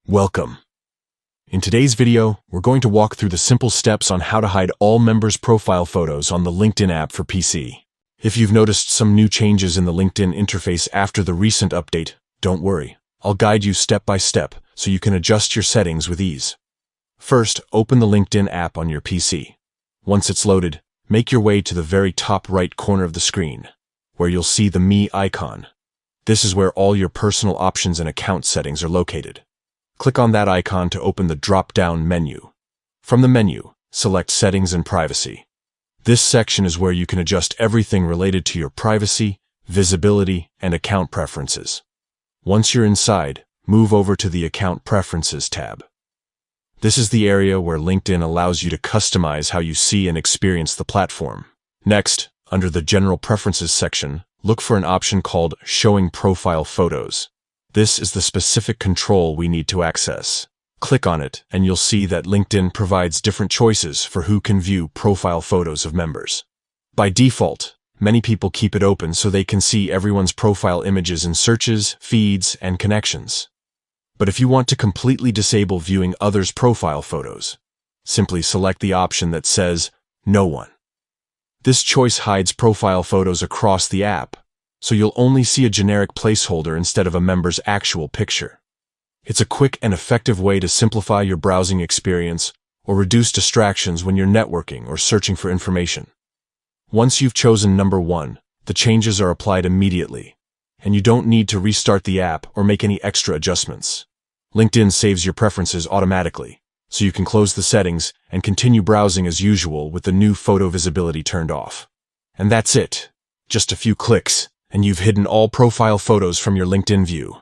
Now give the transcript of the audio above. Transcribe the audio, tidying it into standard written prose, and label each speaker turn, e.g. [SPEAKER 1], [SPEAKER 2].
[SPEAKER 1] Welcome. In today's video, we're going to walk through the simple steps on how to hide all members' profile photos on the LinkedIn app for PC. If you've noticed some new changes in the LinkedIn interface after the recent update, don't worry. I'll guide you step by step so you can adjust your settings with ease. First, open the LinkedIn app on your PC. Once it's loaded, make your way to the very top right corner of the screen, where you'll see the Me icon. This is where all your personal options and account settings are located. Click on that icon to open the drop-down menu. From the menu, select Settings and Privacy. This section is where you can adjust everything related to your privacy, visibility, and account preferences. Once you're inside, move over to the Account Preferences tab. This is the area where LinkedIn allows you to customize how you see and experience the platform. Next, under the General Preferences section, look for an option called Showing Profile Photos. This is the specific control we need to access. Click on it, and you'll see that LinkedIn provides different choices for who can view profile photos of members. By default, many people keep it open so they can see everyone's profile images in searches, feeds, and connections. But if you want to completely disable viewing others' profile photos, simply select the option that says No One. This choice hides profile photos across the app, so you'll only see a generic placeholder instead of a member's actual picture. It's a quick and effective way to simplify your browsing experience or reduce distractions when you're networking or searching for information. Once you've chosen number 1, the changes are applied immediately, and you don't need to restart the app or make any extra adjustments. LinkedIn saves your preferences automatically, so you can close the settings and continue browsing as usual with the new photo visibility turned off. And that's it. Just a few clicks, and you've hidden all profile photos from your LinkedIn view.